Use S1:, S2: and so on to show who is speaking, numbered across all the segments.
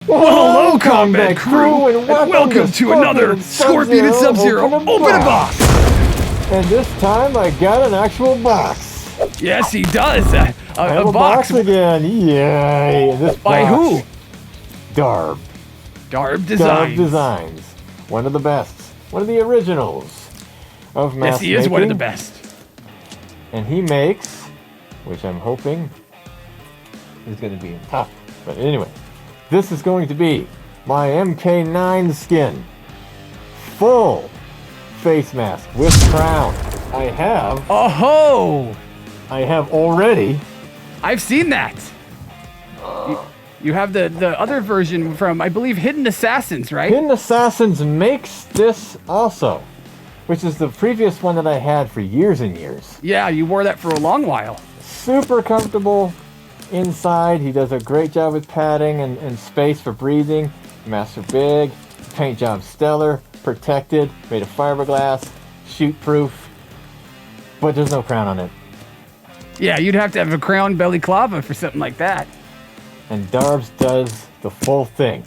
S1: Well, hello, combat crew, and welcome to another Scorpion and Sub-Zero Open a Box!
S2: And this time I got an actual box.
S1: Yes, he does.
S2: I have a box again. Yay! This
S1: by
S2: box,
S1: who?
S2: DarbDesignz. DarbDesignz. One of the best. One of the originals of mask
S1: Yes, he is one of the best.
S2: And he makes, which I'm hoping is going to be tough. But anyway, this is going to be my MK9 skin. Full face mask with crown. I have.
S1: Oh-ho!
S2: I have already.
S1: I've seen that. You have the other version from, I believe, Hidden Assassins, right?
S2: Hidden Assassins makes this also, which is the previous one that I had for years and years.
S1: Yeah, you wore that for a long while.
S2: Super comfortable inside. He does a great job with padding and space for breathing. Masks are big. Paint job stellar. Protected. Made of fiberglass. Shoot proof. But there's no crown on it.
S1: Yeah, you'd have to have a crown balaclava for something like that.
S2: And Darbs does the full thing.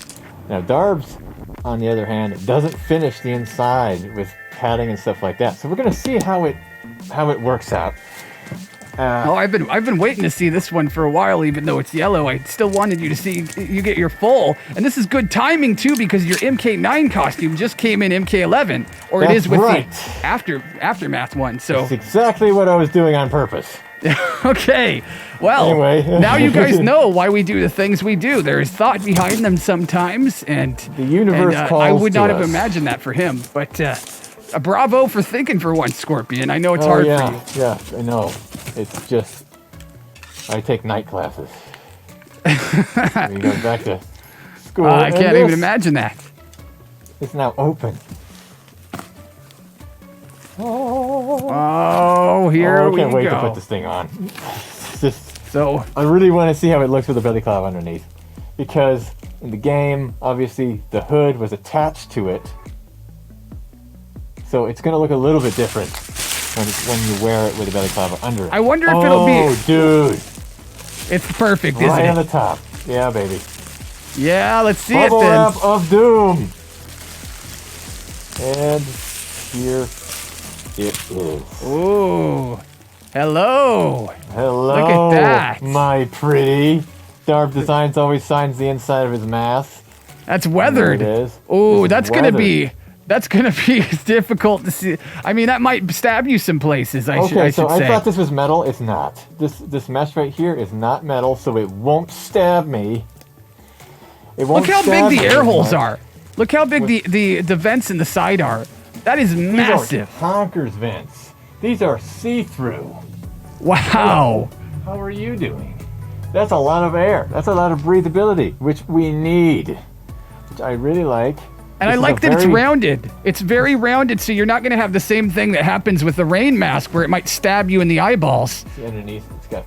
S2: Now Darbs, on the other hand, doesn't finish the inside with padding and stuff like that. So we're gonna see how it works out.
S1: I've been waiting to see this one for a while, even though it's yellow. I still wanted you to see you get your full, and this is good timing too because your MK9 costume just came in MK11, or
S2: That's
S1: it is with
S2: right.
S1: the aftermath one. So
S2: that's exactly what I was doing on purpose.
S1: Okay, well,
S2: anyway. Now
S1: you guys know why we do the things we do. There is thought behind them sometimes, and
S2: the universe calls
S1: I would not
S2: to
S1: have
S2: us.
S1: imagined that for him, but bravo for thinking for once, Scorpion. I know it's hard for you.
S2: Yeah, I know. It's just, I take night classes. We go back to school.
S1: I can't even imagine that.
S2: It's now open.
S1: Oh, here we go.
S2: I can't wait to put this thing on.
S1: So
S2: I really want to see how it looks with the belly cloth underneath, because in the game, obviously, the hood was attached to it, so it's going to look a little bit different when you wear it with the belly cloth under it.
S1: I wonder if it'll be.
S2: Oh, dude!
S1: It's perfect, isn't it?
S2: Right on the top. Yeah, baby.
S1: Yeah, let's see
S2: Bubble
S1: it then.
S2: wrap of doom. And here it is.
S1: Ooh. Hello.
S2: Hello.
S1: Look at that.
S2: My pretty. DarbDesignz always signs the inside of his mask.
S1: That's weathered.
S2: There it is.
S1: Ooh, that's gonna be difficult to see. I mean, that might stab you some places. I should say.
S2: I thought this was metal. It's not. This mesh right here is not metal, so it won't stab me. It won't.
S1: Look how big the air holes
S2: much.
S1: are. Look how big the vents in the side are. That is massive.
S2: These are honkers vents. These are see-through.
S1: Wow.
S2: How are you doing? That's a lot of air. That's a lot of breathability, which we need. Which I really like.
S1: And I like that it's rounded. It's very rounded, so you're not going to have the same thing that happens with the rain mask, where it might stab you in the eyeballs.
S2: See underneath, it's got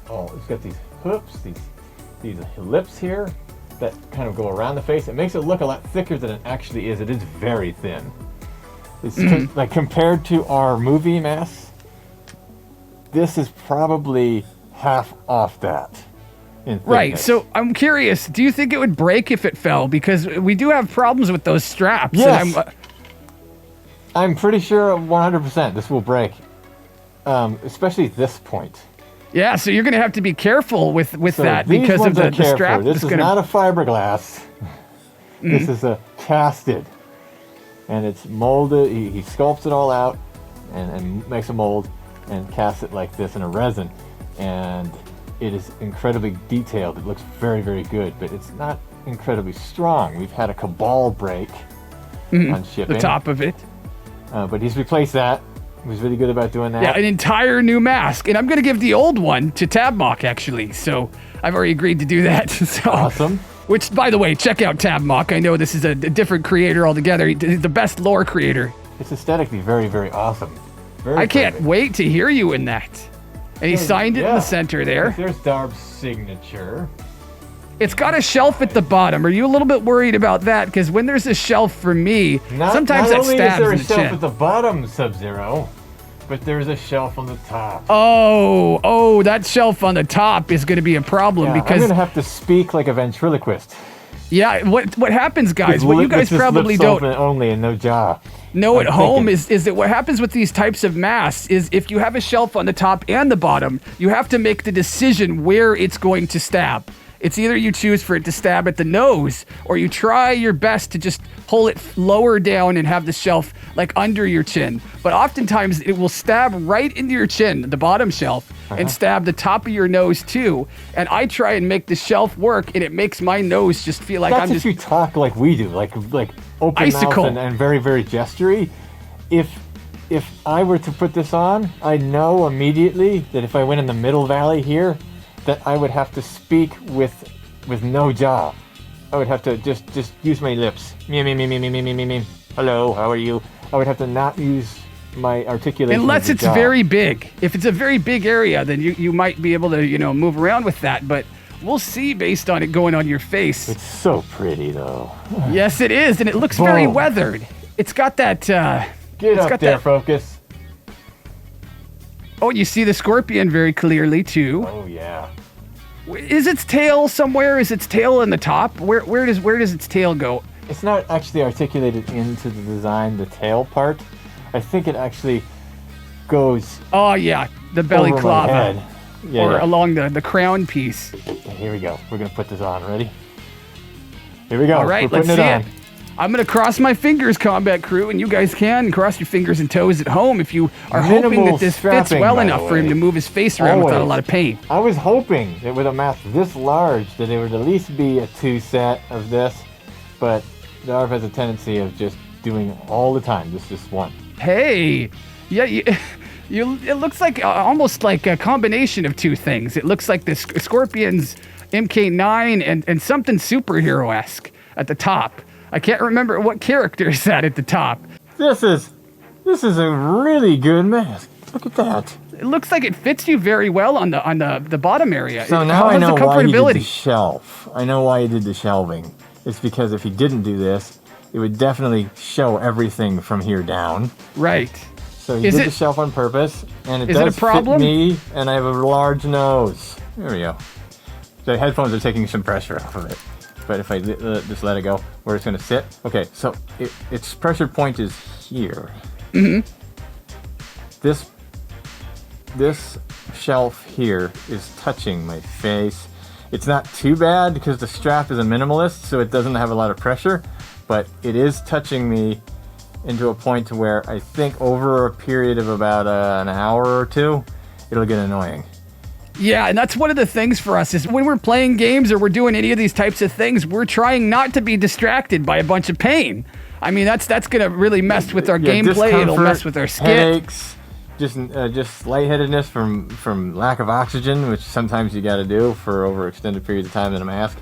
S2: these hoops, these lips here that kind of go around the face. It makes it look a lot thicker than it actually is. It is very thin. It's like compared to our movie masks, this is probably half off that.
S1: Right, so I'm curious, do you think it would break if it fell? Because we do have problems with those straps.
S2: Yes.
S1: And
S2: I'm pretty sure 100% this will break, especially this point.
S1: Yeah, so you're going to have to be careful with that because of the strap.
S2: This is not a fiberglass. This is a casted, and it's molded. He sculpts it all out and makes a mold and casts it like this in a resin, and it is incredibly detailed. It looks very, very good, but it's not incredibly strong. We've had a Cabal break on shipping.
S1: The top of it.
S2: But he's replaced that. He was really good about doing that.
S1: Yeah, an entire new mask. And I'm going to give the old one to Tabmock, actually. So I've already agreed to do that. So,
S2: awesome.
S1: Which, by the way, check out Tabmock. I know this is a different creator altogether. He's the best lore creator.
S2: It's aesthetically very, very awesome.
S1: I can't wait to hear you in that. And he signed it in the center there.
S2: There's Darb's signature.
S1: It's got a shelf at the bottom. Are you a little bit worried about that? Because when there's a shelf for me, sometimes that stabs in the chin.
S2: Not only is there a shelf at the bottom, Sub-Zero, but there's a shelf on the top.
S1: Oh, that shelf on the top is going to be a problem because
S2: I'm going to have to speak like a ventriloquist.
S1: Yeah, what happens, guys,
S2: With
S1: what you
S2: lip-
S1: guys
S2: with just
S1: probably
S2: lips
S1: don't
S2: open only and no jaw.
S1: know at
S2: I'm
S1: home
S2: thinking.
S1: is that what happens with these types of masks is if you have a shelf on the top and the bottom, you have to make the decision where it's going to stab. It's either you choose for it to stab at the nose, or you try your best to just pull it lower down and have the shelf like under your chin. But oftentimes it will stab right into your chin, the bottom shelf, and stab the top of your nose too. And I try and make the shelf work, and it makes my nose just feel like
S2: That's
S1: I'm
S2: if
S1: just
S2: you talk like we do, like open
S1: Icicle.
S2: mouth and very, very gestury. If I were to put this on, I know immediately that if I went in the middle valley here, that I would have to speak with no jaw. I would have to just use my lips. Me. Hello, how are you? I would have to not use my articulation.
S1: unless
S2: of the
S1: it's
S2: jaw.
S1: very big. If it's a very big area, then you might be able to, move around with that. But we'll see based on it going on your face.
S2: It's so pretty though.
S1: Yes, it is, and it looks very
S2: Boom.
S1: weathered. It's got that.
S2: Get
S1: it's
S2: up
S1: got
S2: there,
S1: that.
S2: Focus.
S1: Oh, you see the scorpion very clearly too.
S2: Oh yeah.
S1: Is its tail somewhere? Is its tail in the top? Where does its tail go?
S2: It's not actually articulated into the design, the tail part. I think it actually goes
S1: Oh yeah, the belly
S2: over my
S1: clava,
S2: head. Yeah,
S1: or
S2: yeah.
S1: along the crown piece.
S2: Here we go. We're gonna put this on. Ready? Here we go.
S1: All right,
S2: We're
S1: let's
S2: putting
S1: see
S2: it on.
S1: it. I'm gonna cross my fingers, combat crew, and you guys can cross your fingers and toes at home if you are hoping
S2: Minimal
S1: that this fits
S2: strapping,
S1: well
S2: by the
S1: enough for him
S2: way.
S1: to move his face around without a
S2: Always.
S1: lot of pain.
S2: I was hoping that with a mask this large that it would at least be a 2 set of this, but Darv has a tendency of just doing it all the time, just one.
S1: Hey, yeah, it looks like almost like a combination of two things. It looks like this Scorpion's MK9 and something superhero-esque at the top. I can't remember what character is that at the top.
S2: This is a really good mask. Look at that.
S1: It looks like it fits you very well on the bottom area.
S2: So now
S1: How
S2: I
S1: is
S2: know
S1: the
S2: why he did the
S1: comfortability?
S2: shelf. I know why he did the shelving. It's because if he didn't do this, it would definitely show everything from here down.
S1: Right.
S2: So he
S1: Is
S2: did
S1: it-
S2: the shelf on purpose, and it
S1: is it a
S2: does
S1: problem?
S2: fit me, and I have a large nose. There we go. The headphones are taking some pressure off of it. But if I just let it go, where it's going to sit. Okay, so its pressure point is here. Mm-hmm. This shelf here is touching my face. It's not too bad because the strap is a minimalist, so it doesn't have a lot of pressure, but it is touching me into a point to where I think over a period of about an hour or two, it'll get annoying.
S1: Yeah, and that's one of the things for us is when we're playing games or we're doing any of these types of things, we're trying not to be distracted by a bunch of pain. I mean, that's going to really mess with our gameplay. It'll mess with our skit.
S2: Headaches, just lightheadedness from lack of oxygen, which sometimes you got to do for over extended periods of time in a mask.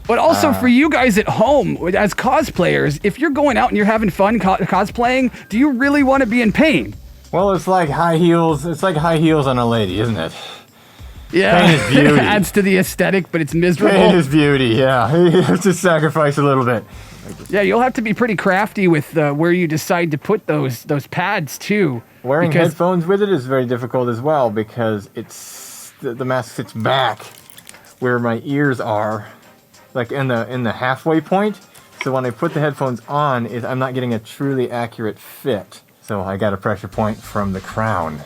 S1: But also for you guys at home as cosplayers, if you're going out and you're having fun cosplaying, do you really want to be in pain?
S2: Well, it's like high heels. It's like high heels on a lady, isn't it?
S1: Yeah,
S2: Pain is beauty.
S1: it adds to the aesthetic, but it's miserable.
S2: Pain is beauty. Yeah, you have to sacrifice a little bit.
S1: Yeah, you'll have to be pretty crafty with where you decide to put those pads too.
S2: Wearing
S1: because-
S2: headphones with it is very difficult as well because it's the mask sits back where my ears are, like in the halfway point. So when I put the headphones on, I'm not getting a truly accurate fit. So I got a pressure point from the crown.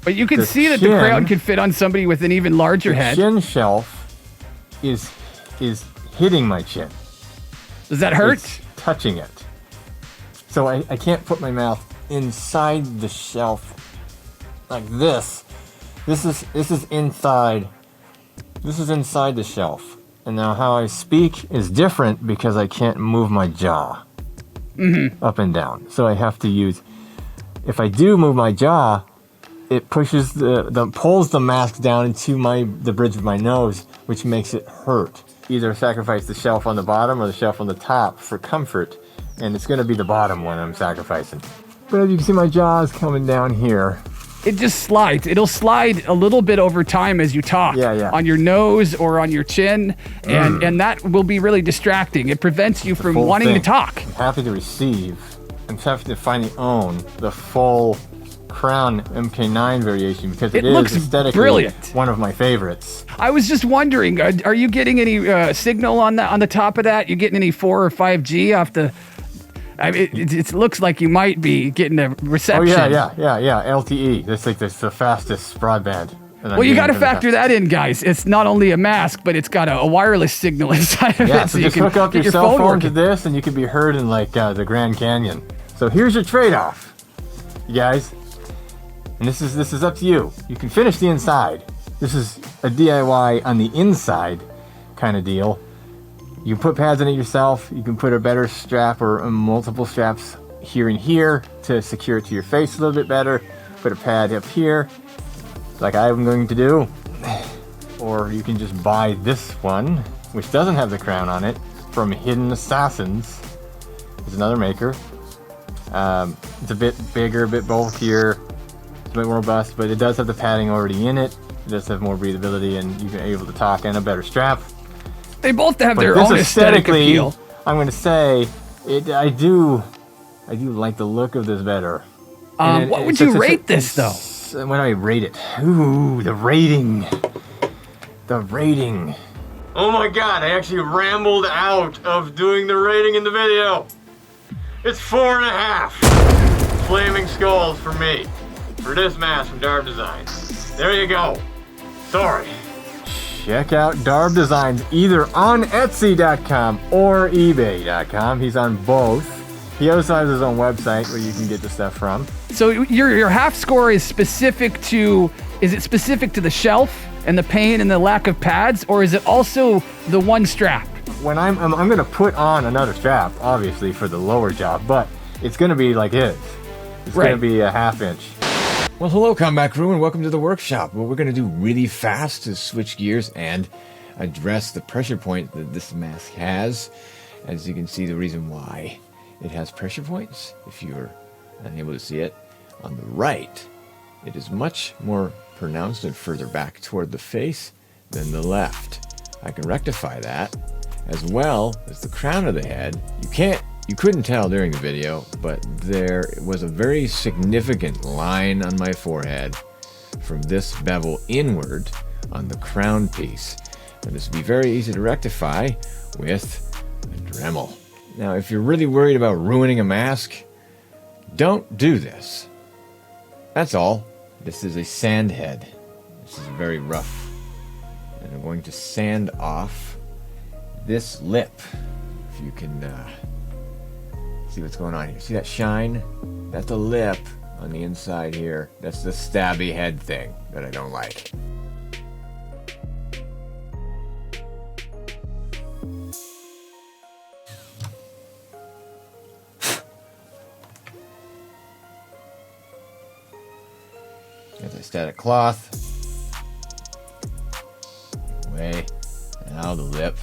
S1: But you can
S2: The
S1: see that the
S2: chin-
S1: crown could fit on somebody with an even larger
S2: The
S1: head.
S2: chin shelf is hitting my chin.
S1: Does that hurt?
S2: It's touching it. So I can't put my mouth inside the shelf like this. This is inside. This is inside the shelf. And now how I speak is different because I can't move my jaw up and down. So I have to use, if I do move my jaw, it pushes pulls the mask down into the bridge of my nose, which makes it hurt. Either sacrifice the shelf on the bottom or the shelf on the top for comfort, and it's going to be the bottom one I'm sacrificing. But as you can see, my jaw is coming down here.
S1: It just slides. It'll slide a little bit over time as you talk.
S2: Yeah.
S1: On your nose or on your chin, and that will be really distracting. It prevents you from
S2: Full
S1: wanting
S2: thing.
S1: to talk.
S2: I'm happy to receive. I'm happy to finally own the full crown MK9 variation because it
S1: looks
S2: is aesthetically
S1: brilliant.
S2: one of my favorites.
S1: I was just wondering, are you getting any signal on the top of that? You getting any 4 or 5G off the? I mean, it looks like you might be getting a reception.
S2: Oh yeah. LTE. That's like the fastest broadband.
S1: Well, you got to factor that in, guys. It's not only a mask, but it's got a wireless signal inside of it,
S2: so
S1: you
S2: just
S1: can
S2: hook up
S1: get
S2: your cell phone
S1: working.
S2: to this, and you can be heard in like the Grand Canyon. So here's your trade-off, you guys. And this is up to you. You can finish the inside. This is a DIY on the inside kind of deal. You can put pads in it yourself. You can put a better strap or multiple straps here and here to secure it to your face a little bit better. Put a pad up here, like I'm going to do. Or you can just buy this one, which doesn't have the crown on it, from Hidden Assassins. It's another maker. It's a bit bigger, a bit bulkier, it's a bit more robust, but it does have the padding already in it. It does have more breathability, and you're able to talk, and a better strap.
S1: They both have their own aesthetic appeal.
S2: I'm going to say, I do like the look of this better.
S1: What would you rate this, though?
S2: When I rate it, ooh, the rating. The rating. Oh my god, I actually rambled out of doing the rating in the video. It's 4.5 flaming skulls for me. For this mask from DarbDesignz. There you go. Sorry. Check out DarbDesignz either on Etsy.com or eBay.com. He's on both. He also has his own website where you can get the stuff from.
S1: So your half score is specific to, is it specific to the shelf and the pain and the lack of pads, or is it also the one strap?
S2: When I'm gonna put on another strap, obviously for the lower job, but it's gonna be like his. It's gonna be a 1/2 inch.
S3: Well, hello, Combat Crew, and welcome to the workshop. What we're gonna do really fast is switch gears and address the pressure point that this mask has. As you can see, the reason why it has pressure points, if you're unable to see it, on the right, it is much more pronounced and further back toward the face than the left. I can rectify that, as well as the crown of the head. You couldn't tell during the video, but there was a very significant line on my forehead from this bevel inward on the crown piece. And this would be very easy to rectify with a Dremel. Now, if you're really worried about ruining a mask, don't do this. That's all. This is a sand head. This is very rough. And I'm going to sand off this lip. If you can see what's going on here. See that shine? That's a lip on the inside here. That's the stabby head thing that I don't like. There's a static cloth. Away. Now the lip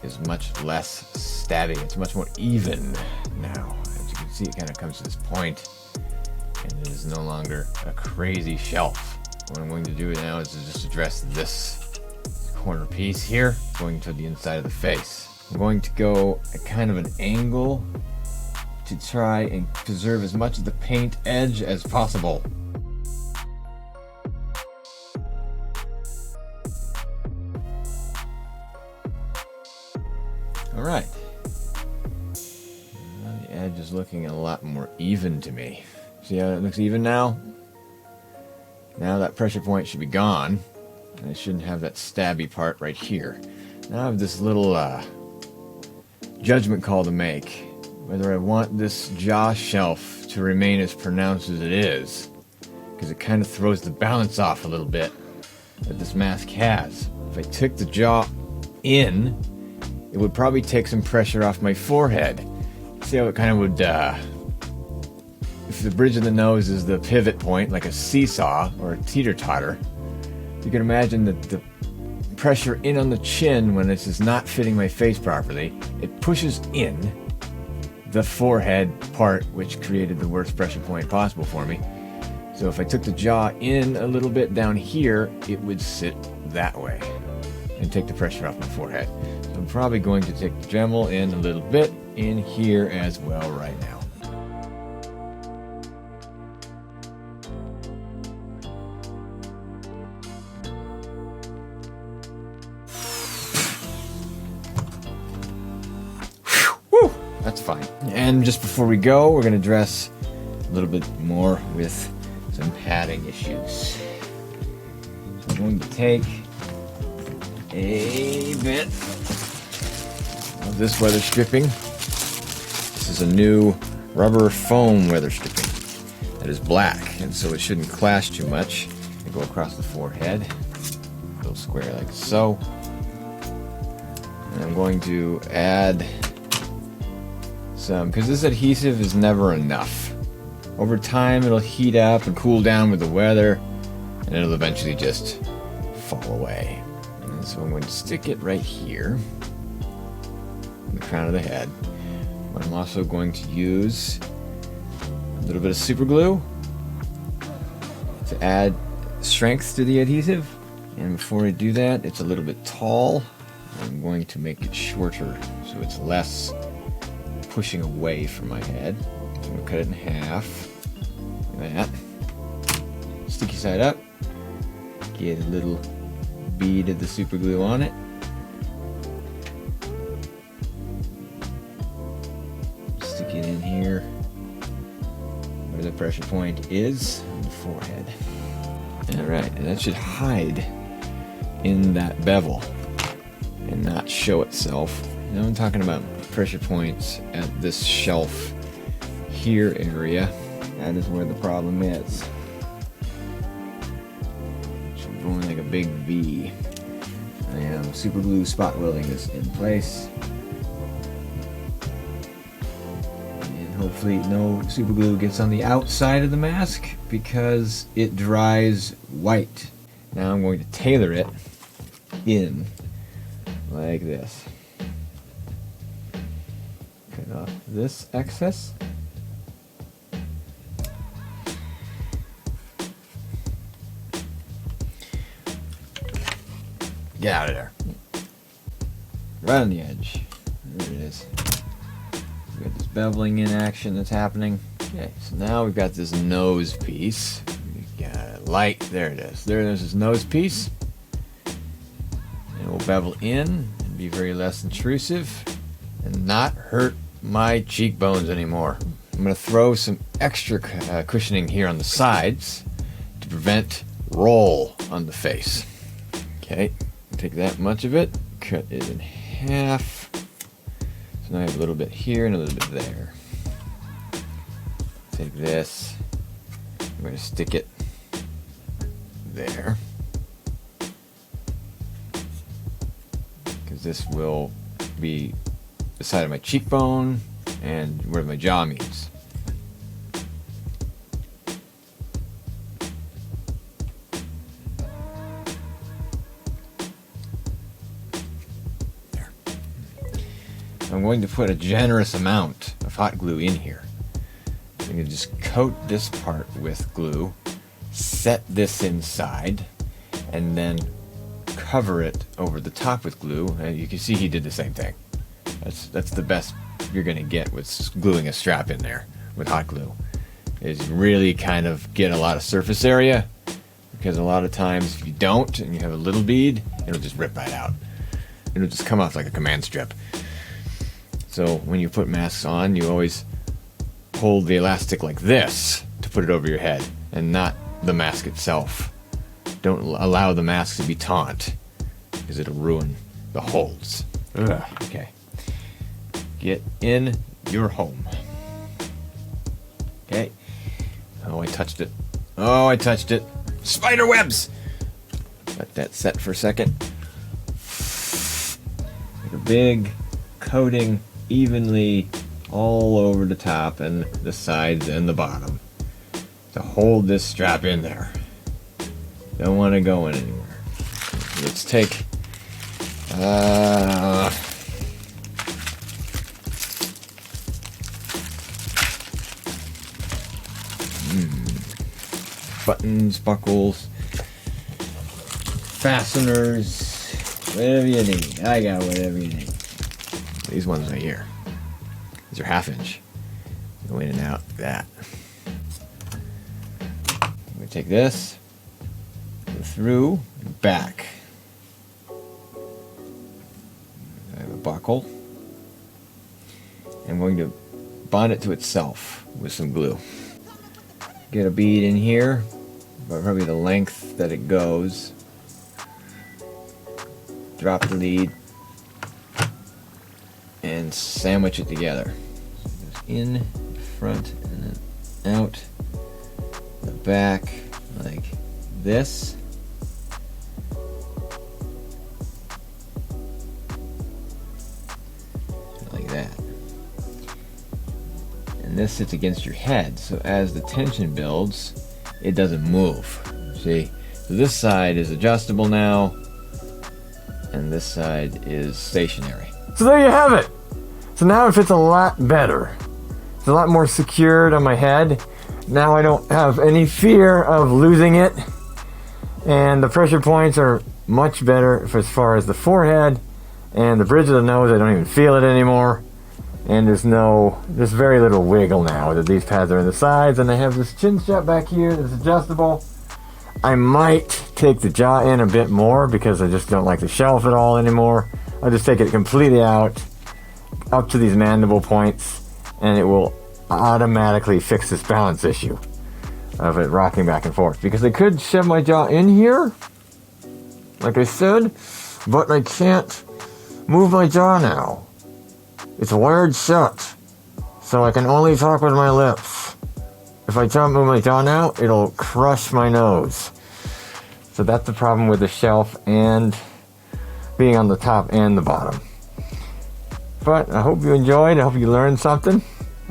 S3: is much less stabby. It's much more even now. As you can see, it kind of comes to this point, and it is no longer a crazy shelf. What I'm going to do now is to just address this corner piece here, going to the inside of the face. I'm going to go at kind of an angle to try and preserve as much of the paint edge as possible. Alright. The edge is looking a lot more even to me. See how it looks even now? Now that pressure point should be gone. And I shouldn't have that stabby part right here. Now I have this little judgment call to make. Whether I want this jaw shelf to remain as pronounced as it is. Because it kind of throws the balance off a little bit that this mask has. If I took the jaw in, it would probably take some pressure off my forehead. See how it kind of would, if the bridge of the nose is the pivot point, like a seesaw or a teeter-totter, you can imagine that the pressure in on the chin when this is not fitting my face properly, it pushes in the forehead part, which created the worst pressure point possible for me. So if I took the jaw in a little bit down here, it would sit that way and take the pressure off my forehead. So I'm probably going to take the Dremel in a little bit in here as well right now. that's fine. And just before we go, we're going to address a little bit more with some padding issues. So I'm going to take a bit of this weather stripping. This is a new rubber foam weather stripping that is black, and so it shouldn't clash too much. I go across the forehead, a little square like so. And I'm going to add some, because this adhesive is never enough. Over time it'll heat up and cool down with the weather, and it'll eventually just fall away. And so I'm going to stick it right here on the crown of the head. But I'm also going to use a little bit of super glue to add strength to the adhesive. And before I do that, it's a little bit tall. I'm going to make it shorter so it's less pushing away from my head. So I'm going to cut it in half. Like that. Sticky side up. Get a little bead of the super glue on it. Stick it in here where the pressure point is on the forehead. Alright, and that should hide in that bevel and not show itself. Now I'm talking about pressure points at this shelf here area. That is where the problem is. So I'm going like a big V. I am super glue spot welding this in place. And hopefully no super glue gets on the outside of the mask because it dries white. Now I'm going to tailor it in like this. Cut off this excess. Get out of there. Right on the edge. There it is. We got this beveling in action that's happening. Okay, so now we've got this nose piece. We got it light. There it is. There's this nose piece. And it will bevel in and be very less intrusive and not hurt my cheekbones anymore. I'm going to throw some extra cushioning here on the sides to prevent roll on the face. Okay, take that much of it, cut it in half. So now I have a little bit here and a little bit there. Take this, I'm going to stick it there. Because this will be the side of my cheekbone and where my jaw meets. There. I'm going to put a generous amount of hot glue in here. I'm going to just coat this part with glue, set this inside, and then cover it over the top with glue. And you can see he did the same thing. That's the best you're going to get with gluing a strap in there with hot glue, is really kind of get a lot of surface area, because a lot of times if you don't and you have a little bead, it'll just rip right out. It'll just come off like a command strip. So when you put masks on, you always hold the elastic like this to put it over your head and not the mask itself. Don't allow the mask to be taut, because it'll ruin the holds. Ugh. Okay. Get in your home. Okay. Oh, I touched it. Oh, I touched it. Spider webs! Let that set for a second. Make a big coating evenly all over the top and the sides and the bottom to hold this strap in there. Don't want to go in anywhere. Let's take buttons, buckles, fasteners, whatever you need. I got whatever you need. These ones right here. These are 1/2 inch. Go in and out like that. I'm going to take this, go through, and back. I have a buckle. I'm going to bond it to itself with some glue. Get a bead in here, about probably the length that it goes. Drop the lead and sandwich it together. So it goes in front and then out the back like this. Like that. And this sits against your head, so as the tension builds, it doesn't move. See? So this side is adjustable now, and this side is stationary.
S2: So there you have it. So now it fits a lot better. It's a lot more secured on my head. Now I don't have any fear of losing it. And the pressure points are much better as far as the forehead and the bridge of the nose. I don't even feel it anymore. And there's very little wiggle now that these pads are in the sides. And I have this chin strap back here that's adjustable. I might take the jaw in a bit more because I just don't like the shelf at all anymore. I'll just take it completely out, up to these mandible points, and it will automatically fix this balance issue of it rocking back and forth. Because I could shove my jaw in here, like I said, but I can't move my jaw now. It's wired shut, so I can only talk with my lips. If I try to move my jaw now, it'll crush my nose. So that's the problem with the shelf and being on the top and the bottom. But I hope you enjoyed. I hope you learned something.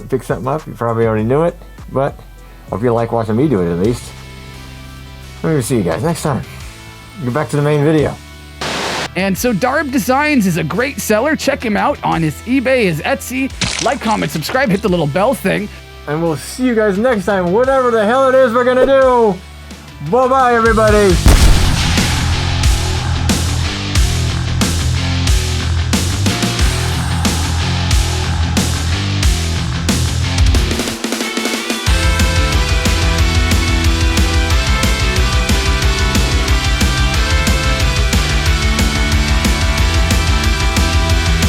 S2: Pick something up. You probably already knew it, but I hope you like watching me do it at least. We'll see you guys next time. Get back to the main video.
S1: And so DarbDesignz is a great seller. Check him out on his eBay, his Etsy. Like, comment, subscribe, hit the little bell thing.
S2: And we'll see you guys next time, whatever the hell it is we're gonna do. Bye-bye, everybody.